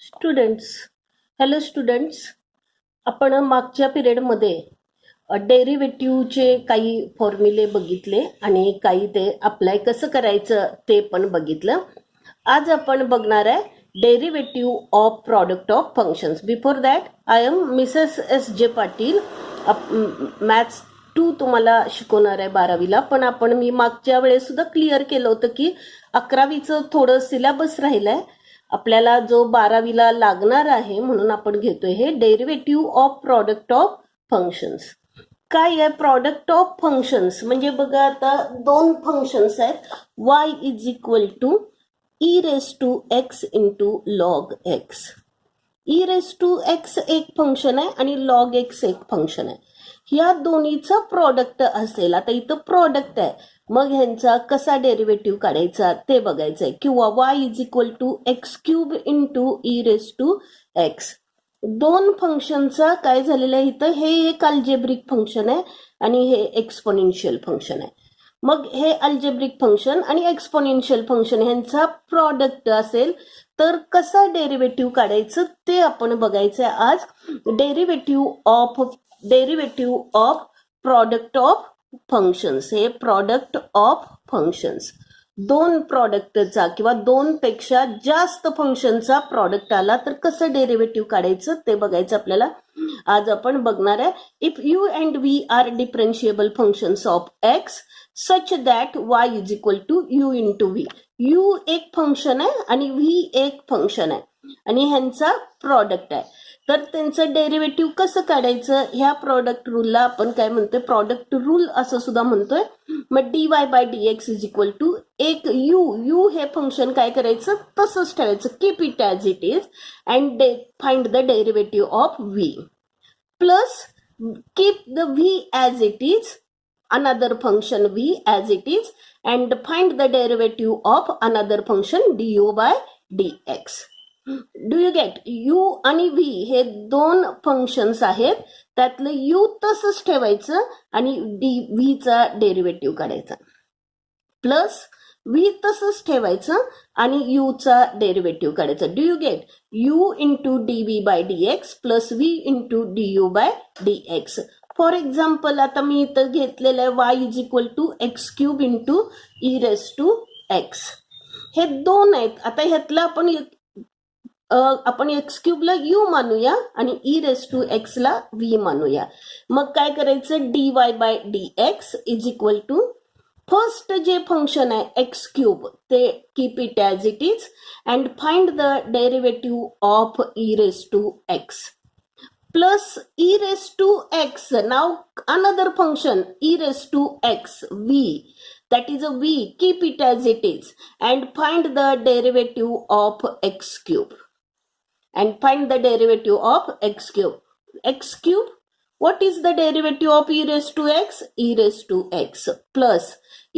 Students, hello students. आपण मागच्या पिरियडमध्ये डेरिव्हेटिव्हचे काही फॉर्म्युले बघितले आणि काही ते अप्लाय कसं करायचं ते पण बघितलं. आज आपण बघणार आहे derivative of product of functions. Before that I am Mrs S J Patil. Maths 2 तुम्हाला शिकवणार आहे 12वीला. पण मी मागच्या वेळेस सुद्धा क्लिअर केलं होतं की 11वीचं थोडं सिलेबस राहिलंय आपल्याला, जो 12वीला लागणार आहे, म्हणून आपण घेतोय हे derivative of product of functions. काय आहे प्रॉडक्ट ऑफ फंक्शन्स म्हणजे? बघा, आता दोन फंक्शन्स आहेत. y is equal to e raise to x into log x. E raise to x एक फंक्शन आहे आणि लॉग एक्स एक फंक्शन आहे. या दोन्हीचा प्रॉडक्ट असेल. आता इथं प्रॉडक्ट आहे, मग ह्यांचा कसा डेरिव्हेटिव्ह काढायचा ते बघायचंय. किंवा y is equal to x cube into e raise to x. दोन फंक्शनचा काय झालेलं आहे इथं, हे एक अल्जेब्रिक फंक्शन आहे आणि हे एक्सपोनेन्शियल फंक्शन आहे. मग हे अल्जेब्रिक फंक्शन आणि एक्सपोनेन्शियल फंक्शन ह्यांचा प्रॉडक्ट असेल तर कसा डेरिव्हेटिव्ह काढायचं ते आपण बघायचंय आज. Derivative of product of functions. हे प्रॉडक्ट ऑफ फंक्शन्स, दोन प्रॉडक्टचा किंवा दोन पेक्षा जास्त फंक्शनचा प्रॉडक्ट आला तर कसं डेरिव्हेटिव्ह काढायचं ते बघायचं आपल्याला. आज आपण बघणार आहे. If u and v are differentiable functions of x such that y is equal to u into v. U एक फंक्शन आहे आणि व्ही एक फंक्शन आहे आणि ह्यांचा प्रॉडक्ट आहे. तर त्यांचं डेरिव्हेटिव्ह कसं काढायचं, ह्या प्रॉडक्ट रूलला आपण काय म्हणतोय, प्रॉडक्ट रूल असं सुद्धा म्हणतोय. मग dy by dx is equal to एक यू हे फंक्शन काय करायचं, तसंच ठेवायचं, keep it as it is and find the derivative of v plus keep the v as it is, another function v as it is, and find the derivative of another function du by dx. Do you get? u आणि v हे दोन functions आहेत, त्यातलं u तसंच ठेवायचं आणि v चा derivative काढायचा, प्लस v तसंच ठेवायचं आणि u चा डेरिव्हेटिव्ह काढायचा. Do you get? u into dv by dx plus v into du by dx. For example, आता मी इथं घेतलेलं आहे y is equal to x cube into e raise to x. हे दोन आहेत. आता ह्यातलं आपण एक्स क्यूबला u मानूया आणि ई रेस टू एक्स ला v मानूया. मग काय करायचं, dy by dx is equal to first जे फंक्शन आहे एक्स क्यूब ते keep it as it is and find the derivative of e raise to x plus e raised to x. Now another function e raised to x v, that is a v, keep it as it is and find the derivative of x cube and find the derivative of x cube. X cube, what is the derivative of e raised to x? E raised to x plus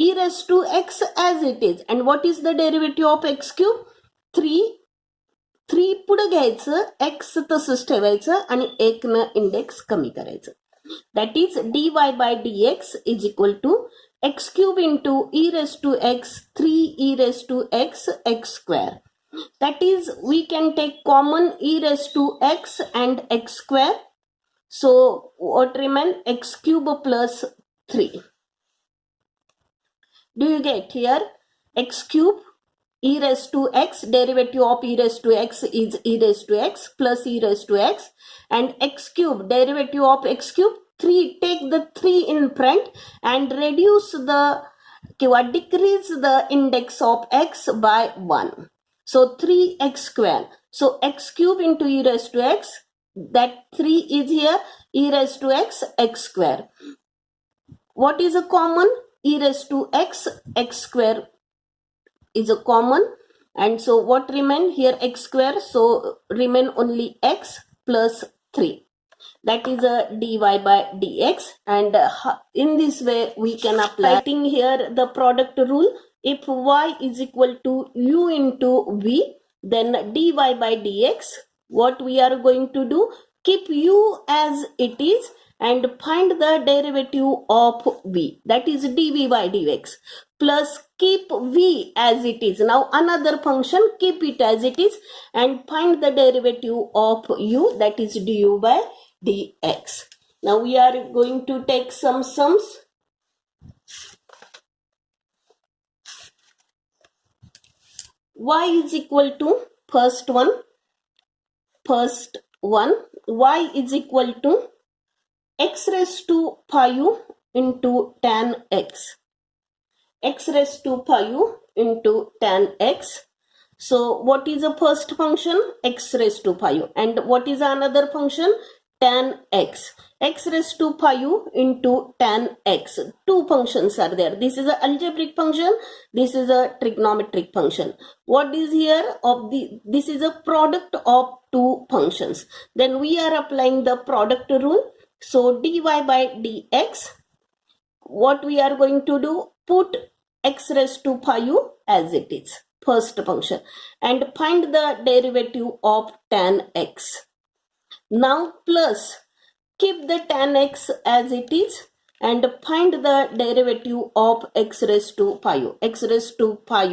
e raised to x as it is, and what is the derivative of x cube? 3 पुढे घ्यायचं, x तसंच ठेवायचं आणि 1 न index कमी करायचं. That is dy by dx is equal to x cube into e raise to x 3 e raise to x x square. That is we can take common e raise to x and x square. So what remain, x cube plus 3. Do you get here? X cube e raised to x, derivative of e raised to x is e raised to x plus e raised to x, and x cube, derivative of x cube 3, take the 3 in front and reduce the kiwa decrease the index of x by 1. So 3x square. So x cube into e raised to x, that 3 is here, e raised to x x square. What is a common? E raised to x x square is a common, and so what remain here, x square, so remain only x plus 3. That is a dy by dx, and in this way we can apply. Writing here the product rule, if y is equal to u into v, then dy by dx, what we are going to do, keep u as it is and find the derivative of v, that is dv by dx, plus keep v as it is. Now another function, keep it as it is and find the derivative of u, that is du by dx. Now we are going to take some sums. Y is equal to first one, y is equal to x raised to 5 into tan x, x raised to 5 into tan x. So what is the first function? X raised to 5. And what is another function? Tan x. X raised to 5 into tan x. Two functions are there. This is an algebraic function. This is a trigonometric function. What is here? This is a product of two functions. Then we are applying the product rule. So dy by dx, what we are going to do? Put x raised to 5 as it is, first function, and find the derivative of tan x. Now plus keep the tan x as it is and find the derivative of x raised to 5. X raised to 5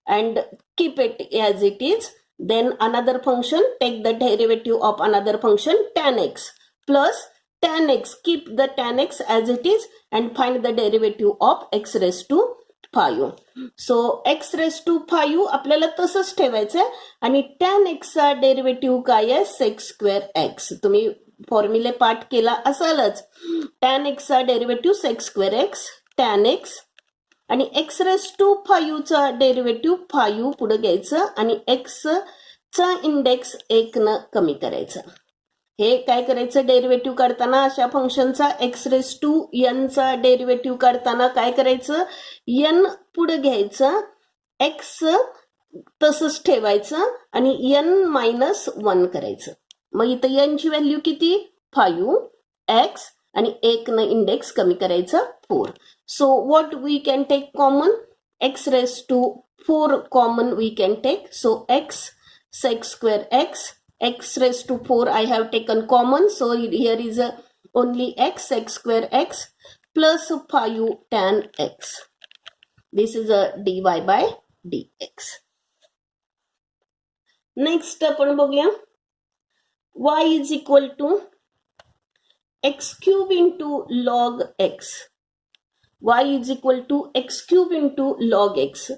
and keep it as it is. Then another function, take the derivative of another function, tan x, plus tan x, keep the tan x as it is and find the derivative of x raised to 5. So x raised to 5 आपल्याला तसंच ठेवायचं आहे आणि tan x चा derivative काय आहे? sec square x. तुम्ही फॉर्म्युले पाठ केला असालच. tan x चा derivative sec square x, tan x आणि x raised to 5 चा डेरिव्हेटिव्ह 5 पुढे घ्यायचं आणि x चा इंडेक्स 1 न कमी करायचा. हे काय करायचं? डेरिव्हेटिव्ह काढताना अशा फंक्शनचा x raised to n चा डेरिव्हेटिव्ह काढताना काय करायचं? n पुढे घ्यायचं, x तसंच ठेवायचं आणि n -1 करायचं. मग इथं n ची व्हॅल्यू किती? 5x आणि 1 न इंडेक्स कमी करायचा 4. So what we can take common? x raised to 4 common we can take. So x sec square x raised to 4 I have taken common, so here is only x sec square x plus 5 tan x. This is a dy by dx. Next आपण बघूया, y is equal to x cube into log x. Y is equal to x cube into log x.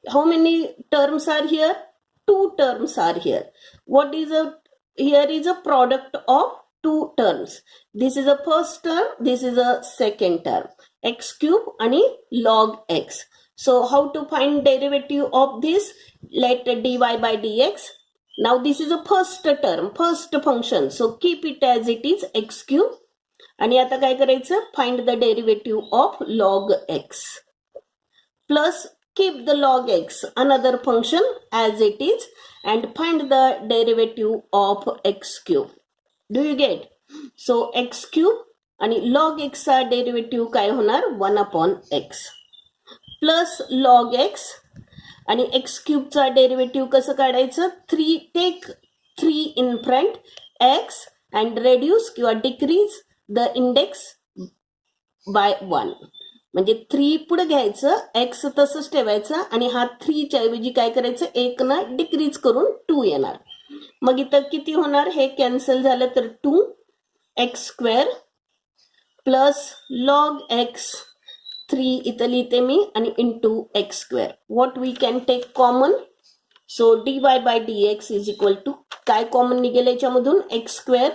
How many terms are here? Two terms are here. What is here is a product of two terms. This is a first term, this is a second term. X cube and log x. So how to find derivative of this? Let dy by dx. Now this is a first term, first function. So keep it as it is, x cube. आणि आता काय करायचं? Find the derivative of log x. Plus keep the log x, another function, as it is and find the derivative of x cube. Do you get? So x cube आणि log x चा derivative काय होणार? 1/x plus log x आणि x cube चा derivative कसं काढायचं? 3 take 3 in front x and reduce किंवा decrease the index by 1. म्हणजे 3 पुढे घ्यायचं, x तसंच ठेवायचं आणि हा 3 च्या ऐवजी काय करायचं? 1 न डिक्रीज करून 2 येणार. मग इथं किती होणार? हे कॅन्सल झालं तर 2x square plus log x 3 इथं लिहिते मी आणि into x square. What we can take common? So dy by dx is equal to काय कॉमन निघेल याच्यामधून? x square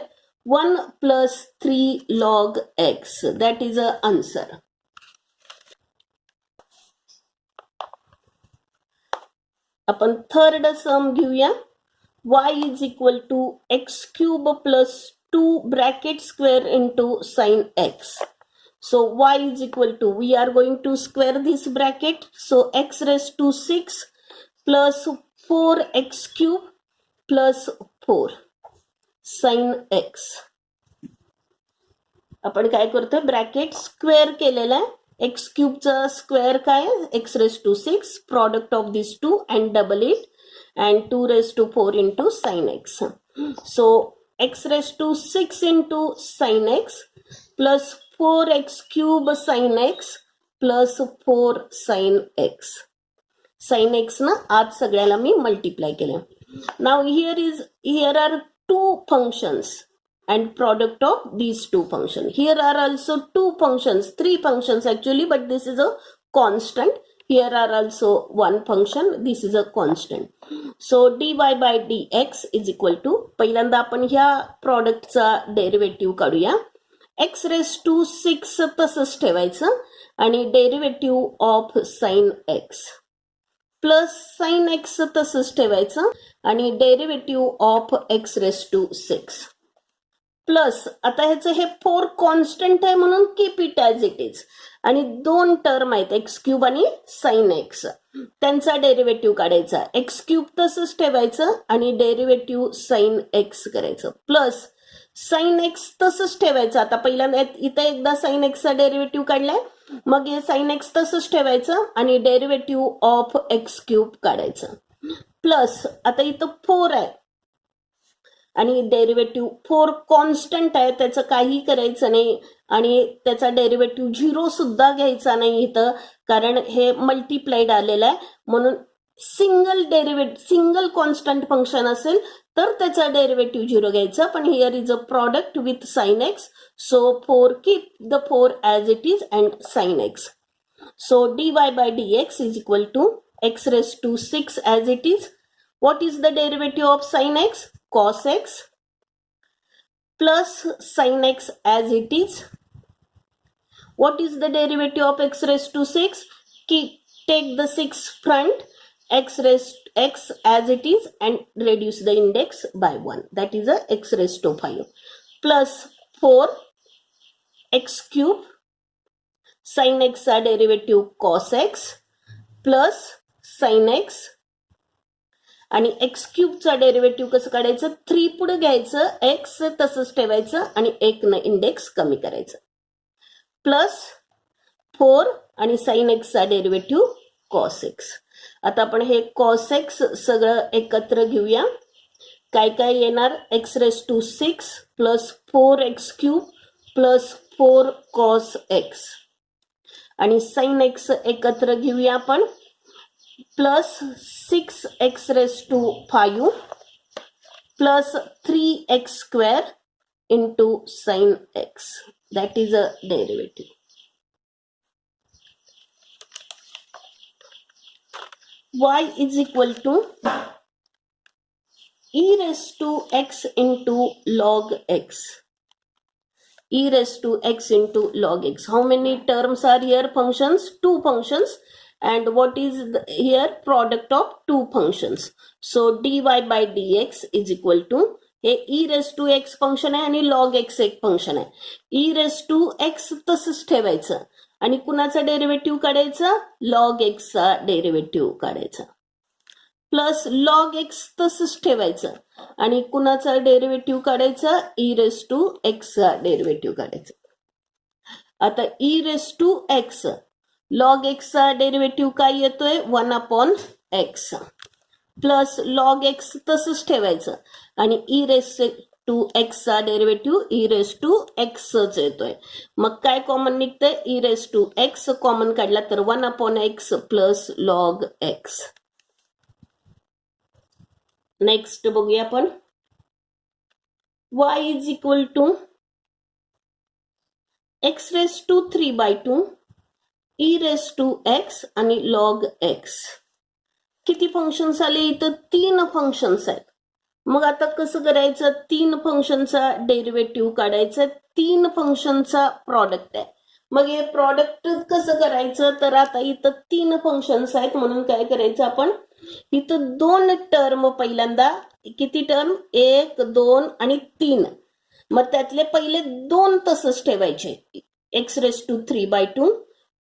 1 plus 3 log x. That is a answer. आपण थर्ड सम घेऊया. y is equal to x cube plus 2 bracket square into sine x. So y is equal to, we are going to square this bracket. So x raised to 6 plus 4x cube plus 4 sin x. आपण काय करतोय? Bracket square केलेला आहे. x cube चा square काय? x raised to 6 product of these two and double it and 2 raised to 4 into sin x. So x raise to 6 into sine x plus 4x cube sine x plus 4 sine x. Sine x ना आज सगळ्याला मी multiply केलं. Now here are two functions and product of these two functions. Here are also two functions, three functions actually, but this is a constant. Here are also one function, this is a constant. So dy by dx is equal to, पहिल्यांदा आपण ह्या प्रॉडक्टचा derivative काढूया. x raise to 6 तसंच ठेवायचं आणि derivative of sine x plus sine x तसंच ठेवायचं आणि derivative of x raise to 6 plus आता ह्याचं हे 4 कॉन्स्टंट आहे म्हणून keep it as it is आणि दोन टर्म आहेत एक्स क्यूब आणि साइन एक्स त्यांचा डेरिव्हेटिव्ह काढायचा. एक्स क्यूब तसंच ठेवायचं आणि डेरिव्हेटिव्ह साइन एक्स करायचं प्लस साइन एक्स तसंच ठेवायचं. आता पहिल्यांदा इथं एकदा साइन एक्सचा डेरिव्हेटिव्ह काढलाय मग हे साइन एक्स तसंच ठेवायचं आणि डेरिव्हेटिव्ह ऑफ एक्स क्यूब काढायचं प्लस आता इथं 4 आहे आणि डेरिव्हेटिव्ह 4 कॉन्स्टंट आहे त्याचं काही करायचं नाही आणि त्याचा डेरिव्हेटिव्ह 0 सुद्धा घ्यायचा नाही इथं कारण हे मल्टिप्लाइड आलेलं आहे म्हणून सिंगल कॉन्स्टंट फंक्शन असेल तर त्याचा डेरिव्हेटिव्ह 0 घ्यायचा. पण here is a product with sine x so 4 keep the 4 as it is and sine x. So dy by dx is equal to x raised to 6 as it is. What is the derivative of sin x? Cos x plus sin x as it is. What is the derivative of x raised to 6? Take the 6 front, x as it is and reduce the index by 1. That is a x raised to 5 plus 4 x cube sin x चा derivative cos x plus sin x आणि x क्यूबचा derivative कसं काढायचं 3 पुढे घ्यायचं x तसंच ठेवायचं आणि 1 न इंडेक्स कमी करायचं प्लस 4 आणि साइन एक्सचा डेरिव्हेटिव्ह कॉस एक्स. आता आपण हे कॉस एक्स सगळं एकत्र घेऊया. काय काय येणार x raise to 6 plus 4x cube plus 4 cos x आणि साइन एक्स एकत्र घेऊया आपण plus 6x raised to 5 plus 3x square into sin x. That is a derivative. Y is equal to e raised to x into log x. E raised to x into log x. How many terms are here? Functions, two functions. And what is here? Product of two functions. So dy by dx is equal to हे e raised to x function आहे आणि log x एक function आहे. e raised to x तसंच ठेवायचं आणि कुणाचा derivative काढायचा log x चा डेरिव्हेटिव्ह काढायचा प्लस log x तसंच ठेवायचं आणि कुणाचा डेरिव्हेटिव्ह काढायचा e raised to x चा डेरिव्हेटिव्ह काढायचा. आता e raised to x log एक्सचा डेरिव्हेटिव्ह काय येतोय 1/x प्लस लॉग एक्स तसंच ठेवायचं आणि ई रेस टू एक्सचा डेरिव्हेटिव्ह ई रेस टू एक्सच येतोय. मग काय कॉमन निघतंय e raise to x common काढला तर 1/x plus log x. Next बघूया आपण y is equal to x raise to 3/2 e raise to x आणि log x. किती फंक्शन्स आले इथं 3 फंक्शन्स आहेत. मग आता कसं करायचं 3 फंक्शनचा डेरिव्हेटिव्ह काढायचं 3 फंक्शनचा प्रॉडक्ट आहे. मग हे प्रॉडक्ट कसं करायचं तर आता इथं 3 फंक्शन्स आहेत म्हणून काय करायचं आपण इथं 2 टर्म पहिल्यांदा किती टर्म 1 2 आणि 3 मग त्यातले पहिले 2 तसंच ठेवायचे x raise to 3/2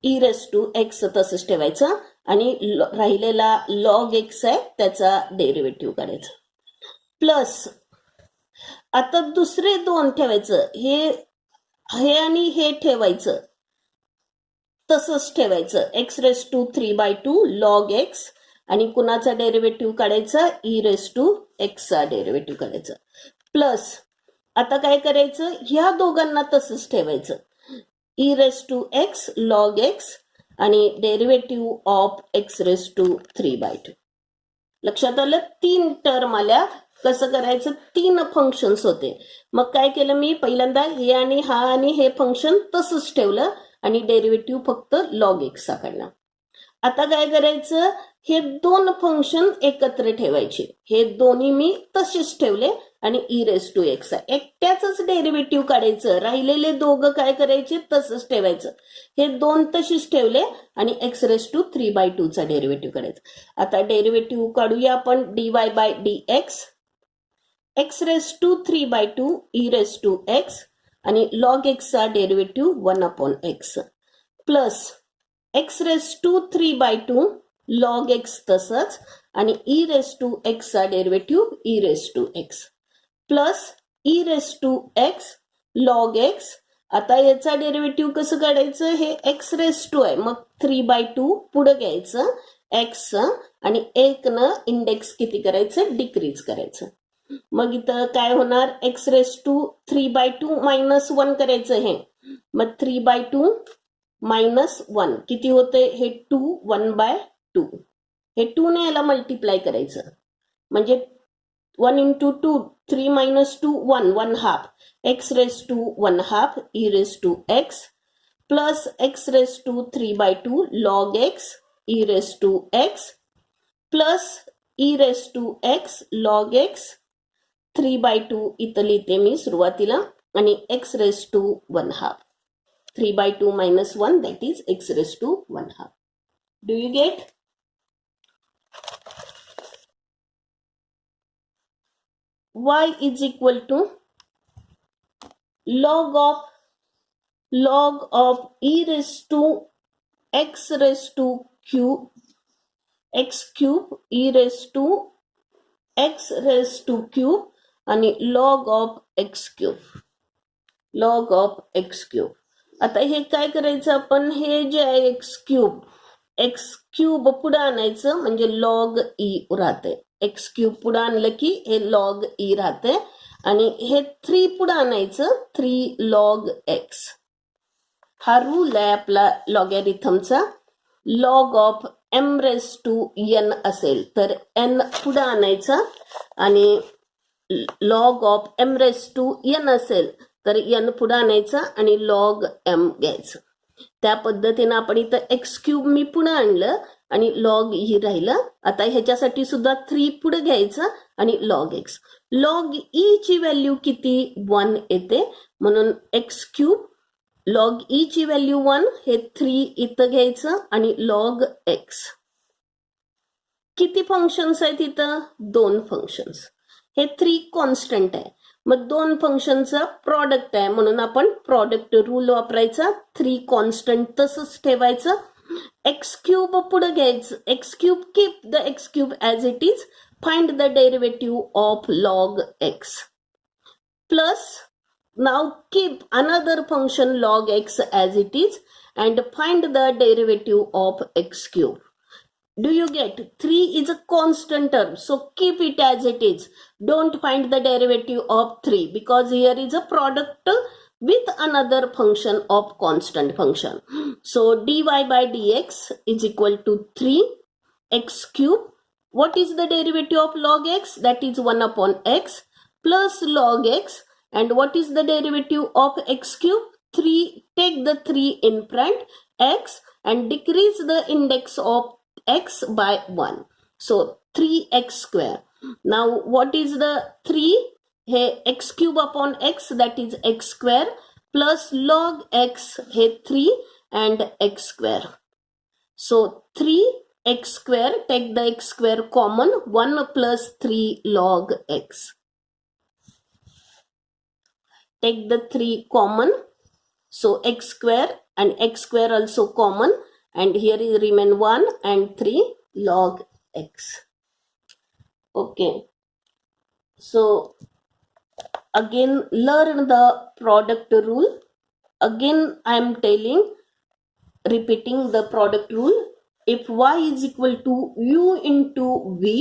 e raise to x तसंच ठेवायचं आणि राहिलेला log x आहे त्याचा डेरिव्हेटिव्ह काढायचा प्लस आता दुसरे 2 ठेवायचं हे आणि हे ठेवायचं तसंच ठेवायचं x raise to 3/2 log x आणि कुणाचा डेरिव्हेटिव्ह काढायचा e रेस टू x चा डेरिव्हेटिव्ह काढायचा प्लस आता काय करायचं, ह्या दोघांना तसंच ठेवायचं. E raise to x log x आणि derivative of x raise to 3/2. लक्षात आलं, 3 टर्म आल्या. कसं करायचं, 3 फंक्शन्स होते. मग काय केलं मी, पहिल्यांदा हे आणि हे फंक्शन तसंच ठेवलं आणि डेरिव्हेटिव्ह फक्त लॉग एक्सचा काढला. आता काय करायचं, हे 2 फंक्शन एकत्र ठेवायचे. हे दोन्ही मी तसेच ठेवले आणि ई रेस टू एक्स एकट्याच डेरिव्हेटिव्ह काढायचं. राहिलेले दोघं काय करायचे, तसंच ठेवायचं. हे 2 तशीच ठेवले आणि एक्स रेस टू 3/2 चा डेरिव्हेटिव्ह काढायचा. आता डेरिव्हेटिव्ह काढूया आपण. dy by dx x raise to 3/2 e raise to x आणि लॉग एक्सचा derivative 1/x plus x raise to 3/2 log x तसंच आणि ई रेस टू एक्सचा derivative e raise to x plus e raise to x log x. आता याचा derivative कसं काढायचं, हे एक्स रेस टू आहे, मग 3/2 पुढे घ्यायचं एक्स आणि 1 न इंडेक्स किती करायचं, डिक्रीज करायचं. मग इथं काय होणार, एक्स रेस टू 3/2 -1 करायचं हे. मग 3/2 -1 किती होते, हे 2 1/2. हे 2 ने याला मल्टिप्लाय करायचं म्हणजे 1 into 2 3 - 2 1 1/2 x raise to 1/2 e raise to x plus x raise to 3/2 log x e raise to x plus e raise to x log x 3/2 इथं लिहिते मी सुरुवातीला आणि x raise to 1/2. 3/2 -1 that is x raised to 1/2. Do you get? Y is equal to log of e raised to x raised to cube x cube e raised to x raised to cube आणि log of x cube. आता हे काय करायचं आपण, हे जे आहे x cube पुढे आणायचं म्हणजे लॉग ई राहते. एक्स क्यूब पुढे आणलं की हे लॉग ई राहते आणि हे 3 पुढे आणायचं 3 लॉग एक्स. हा रूल आहे आपला लॉगॅरिथमचा. Log of m raise to n असेल तर एन पुढे आणायचा आणि log of m raise to n असेल तर एन पुढे आणायचा आणि लॉग एम घ्यायचं. त्या पद्धतीनं आपण इथं एक्स क्यूब मी पुढे आणलं आणि लॉग ई राहिलं. आता ह्याच्यासाठी सुद्धा 3 पुढे घ्यायचं आणि लॉग एक्स. लॉग ई ची व्हॅल्यू किती, 1 येते, म्हणून एक्स क्यूब लॉग ई ची व्हॅल्यू 1, हे 3 इथं घ्यायचं आणि लॉग एक्स. किती फंक्शन्स आहेत इथं, 2 फंक्शन्स. हे 3 कॉन्स्टंट आहे, मग 2 फंक्शनचा प्रॉडक्ट आहे म्हणून आपण प्रॉडक्ट रूल वापरायचा. 3 कॉन्स्टंट तसंच ठेवायचं. एक्स क्यूब पुढे घ्यायचं, x cube keep the x cube as it is, find the derivative of log x plus now keep another function log x as it is and find the derivative of x cube. Do you get? 3 is a constant term, so keep it as it is. Don't find the derivative of 3 because here is a product with another function of constant function. So dy by dx is equal to 3 x cube. What is the derivative of log x? That is 1/x plus log x. And what is the derivative of x cube? 3. Take the 3 in front, x, and decrease the index of x by 1. So 3x square. Now what is the 3? Hey, x cube upon x, that is x square plus log x, hey 3 and x square. So 3x square, take the x square common, 1 plus 3 log x. Take the 3 common, so x square and x square also common. And here is remain 1 and 3 log x. Okay. So again learn the product rule. Again I am repeating the product rule. If y is equal to u into v,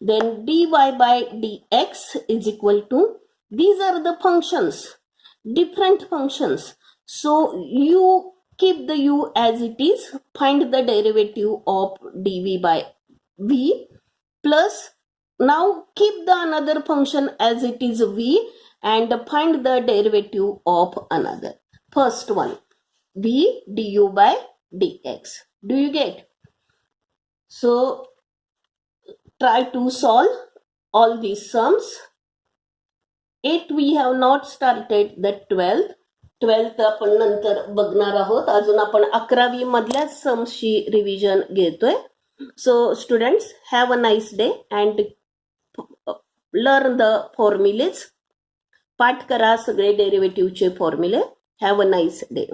then dy by dx is equal to These are the functions, different functions. So you keep the u as it is, find the derivative of dv by v, plus now keep the another function as it is v and find the derivative of another. First one, v du by dx. Do you get? So try to solve all these sums. 8 we have not started the 12th आपण नंतर बघणार आहोत. अजून आपण 11वी मधल्याच सम्सची revision घेतोय. So students, have a nice day and learn the formulae. पाठ करा सगळे डेरिव्हेटिव्हचे फॉर्म्युले. Have a nice day.